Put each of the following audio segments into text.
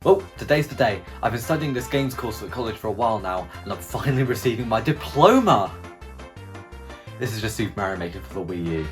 Well, today's the day. I've been studying this games course at college for a while now, and I'm finally receiving my diploma! This is just Super Mario Maker for the Wii U.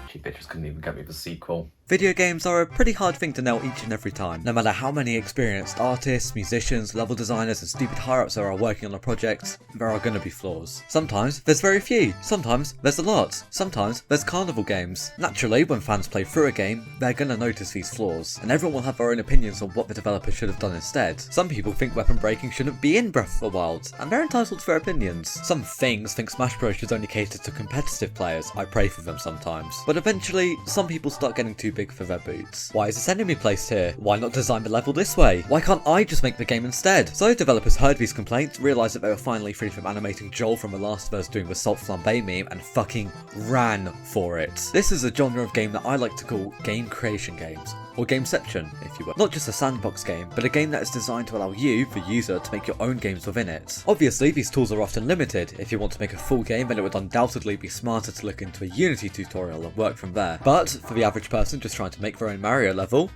Cheap bitches couldn't even get me the sequel. Video games are a pretty hard thing to nail each and every time. No matter how many experienced artists, musicians, level designers and stupid higher-ups there are working on a project, there are gonna be flaws. Sometimes there's very few, sometimes there's a lot, sometimes there's carnival games. Naturally, when fans play through a game, they're gonna notice these flaws, and everyone will have their own opinions on what the developer should have done instead. Some people think weapon breaking shouldn't be in Breath of the Wild, and they're entitled to their opinions. Some things think Smash Bros should only cater to competitive players. I pray for them sometimes. But eventually, some people start getting too big for their boots. Why is this enemy placed here? Why not design the level this way? Why can't I just make the game instead? So developers heard these complaints, realised that they were finally free from animating Joel from The Last of Us doing the salt flambe meme, and fucking ran for it. This is a genre of game that I like to call game creation games, or Gameception, if you will. Not just a sandbox game, but a game that is designed to allow you, the user, to make your own games within it. Obviously, these tools are often limited. If you want to make a full game, then it would undoubtedly be smarter to look into a Unity tutorial and work from there. But for the average person just trying to make their own Mario level,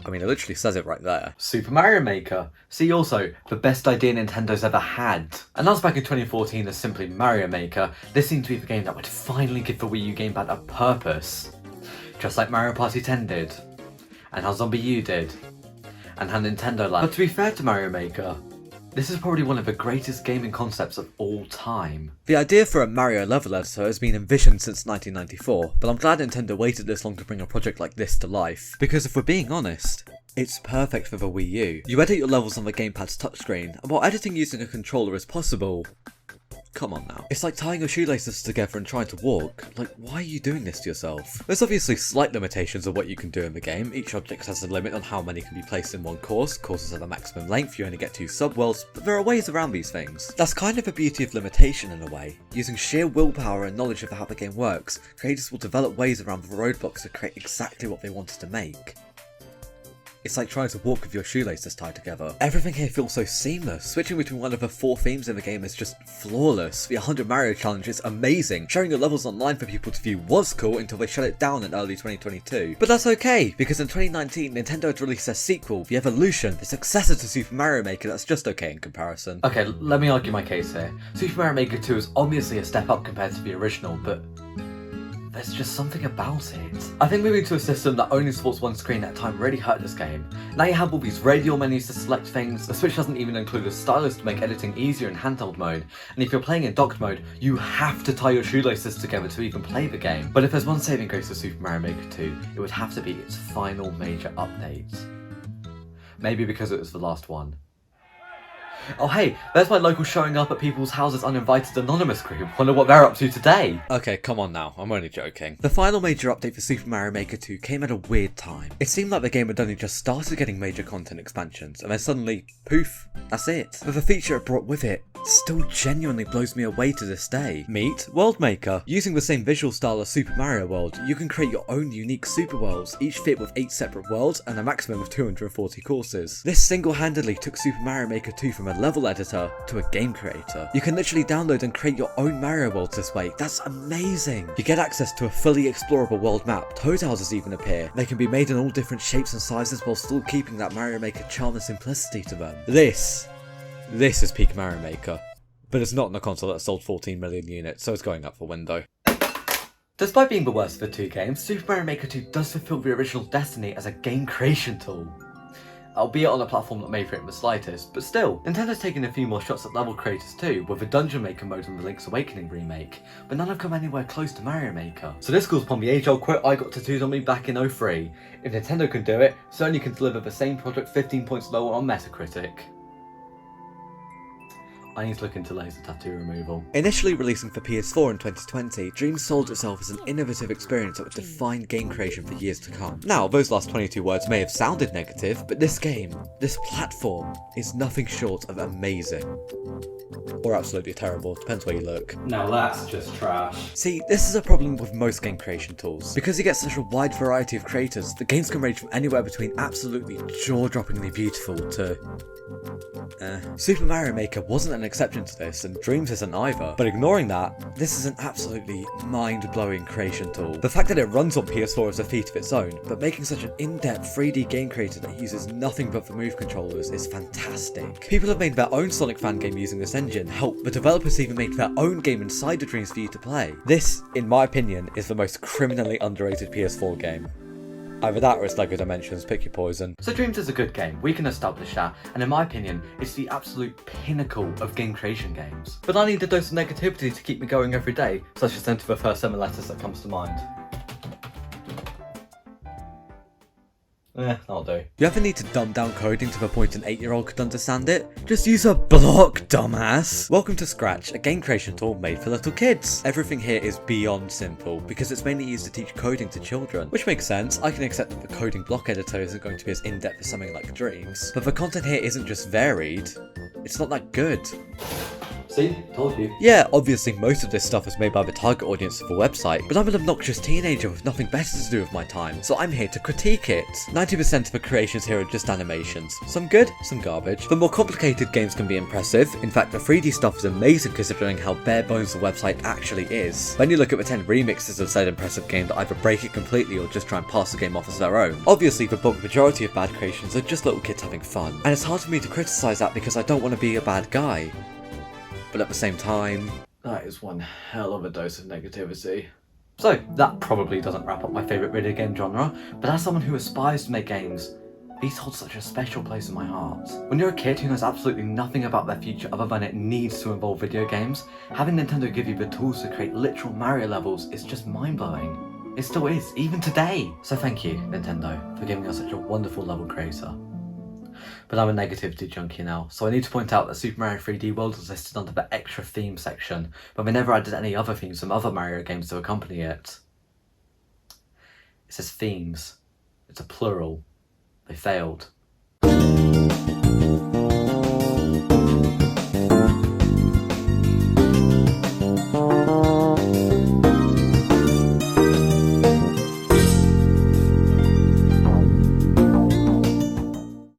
I mean, it literally says it right there. Super Mario Maker. See also, the best idea Nintendo's ever had. Announced back in 2014 as simply Mario Maker, this seemed to be the game that would finally give the Wii U gamepad a purpose. Just like Mario Party 10 did, and how Zombie U did, and how Nintendo Land. But to be fair to Mario Maker, this is probably one of the greatest gaming concepts of all time. The idea for a Mario level editor has been envisioned since 1994, but I'm glad Nintendo waited this long to bring a project like this to life, because if we're being honest, it's perfect for the Wii U. You edit your levels on the gamepad's touchscreen, and while editing using a controller is possible, come on now. It's like tying your shoelaces together and trying to walk. Like, why are you doing this to yourself? There's obviously slight limitations of what you can do in the game. Each object has a limit on how many can be placed in one course. Courses have a maximum length, you only get 2 subworlds, but there are ways around these things. That's kind of the beauty of limitation in a way. Using sheer willpower and knowledge of how the game works, creators will develop ways around the roadblocks to create exactly what they wanted to make. It's like trying to walk with your shoelaces tied together. Everything here feels so seamless. Switching between one of the 4 themes in the game is just flawless. The 100 Mario challenge is amazing. Sharing your levels online for people to view was cool until they shut it down in early 2022. But that's okay, because in 2019 Nintendo had released their sequel, The Evolution, the successor to Super Mario Maker that's just okay in comparison. Okay, let me argue my case here. Super Mario Maker 2 is obviously a step up compared to the original, but there's just something about it. I think moving to a system that only supports one screen at a time really hurt this game. Now you have all these radial menus to select things, the Switch doesn't even include a stylus to make editing easier in handheld mode, and if you're playing in docked mode, you have to tie your shoelaces together to even play the game. But if there's one saving grace for Super Mario Maker 2, it would have to be its final major update. Maybe because it was the last one. Oh hey, there's my local showing up at people's houses uninvited anonymous group. Wonder what they're up to today. Okay, come on now, I'm only joking. The final major update for Super Mario Maker 2 came at a weird time. It seemed like the game had only just started getting major content expansions, and then suddenly, poof, that's it. But the feature it brought with it still genuinely blows me away to this day. Meet World Maker. Using the same visual style as Super Mario World, you can create your own unique super worlds, each fit with 8 separate worlds and a maximum of 240 courses. This single-handedly took Super Mario Maker 2 from a level editor to a game creator. You can literally download and create your own Mario worlds this way. That's amazing. You get access to a fully explorable world map. Toad houses even appear. They can be made in all different shapes and sizes while still keeping that Mario Maker charm and simplicity to them. This is peak Mario Maker. But it's not on a console that sold 14 million units, so it's going up for window. Despite being the worst of the 2 games, Super Mario Maker 2 does fulfill the original destiny as a game creation tool. Albeit on a platform not made for it in the slightest, but still. Nintendo's taken a few more shots at level creators too, with the Dungeon Maker mode in the Link's Awakening remake, but none have come anywhere close to Mario Maker. So this calls upon the age-old quote I got tattooed on me back in 03. If Nintendo can do it, Sony can deliver the same product 15 points lower on Metacritic. I need to look into laser tattoo removal. Initially releasing for PS4 in 2020, Dream sold itself as an innovative experience that would define game creation for years to come. Now, those last 22 words may have sounded negative, but this game, this platform, is nothing short of amazing. Or absolutely terrible, depends where you look. Now that's just trash. See, this is a problem with most game creation tools. Because you get such a wide variety of creators, the games can range from anywhere between absolutely jaw-droppingly beautiful to Super Mario Maker wasn't an exception to this, and Dreams isn't either. But ignoring that, this is an absolutely mind-blowing creation tool. The fact that it runs on PS4 is a feat of its own, but making such an in-depth 3D game creator that uses nothing but the Move controllers is fantastic. People have made their own Sonic fan game using this engine, hell, the developers even made their own game inside the Dreams for you to play. This, in my opinion, is the most criminally underrated PS4 game. Either that or it's LEGO Dimensions, pick your poison. So Dreams is a good game, we can establish that, and in my opinion, it's the absolute pinnacle of game creation games. But I need a dose of negativity to keep me going every day, so I should send to the first 7 letters that comes to mind. That'll do. You ever need to dumb down coding to the point an 8-year-old could understand it? Just use a block, dumbass! Welcome to Scratch, a game creation tool made for little kids. Everything here is beyond simple, because it's mainly used to teach coding to children. Which makes sense, I can accept that the coding block editor isn't going to be as in-depth as something like Dreams. But the content here isn't just varied, it's not that good. See? Told you. Yeah, obviously most of this stuff is made by the target audience of the website, but I'm an obnoxious teenager with nothing better to do with my time, so I'm here to critique it. 90% of the creations here are just animations. Some good, some garbage. The more complicated games can be impressive. In fact, the 3D stuff is amazing considering how bare bones the website actually is. Then you look at the 10 remixes of said impressive game that either break it completely or just try and pass the game off as their own. Obviously, the bulk majority of bad creations are just little kids having fun, and it's hard for me to criticize that because I don't want to be a bad guy. But at the same time, that is one hell of a dose of negativity. So, that probably doesn't wrap up my favourite video game genre, but as someone who aspires to make games, these hold such a special place in my heart. When you're a kid who knows absolutely nothing about their future other than it needs to involve video games, having Nintendo give you the tools to create literal Mario levels is just mind-blowing. It still is, even today. So thank you, Nintendo, for giving us such a wonderful level creator. But I'm a negativity junkie now, so I need to point out that Super Mario 3D World was listed under the extra theme section, but they never added any other themes from other Mario games to accompany it. It says themes. It's a plural. They failed.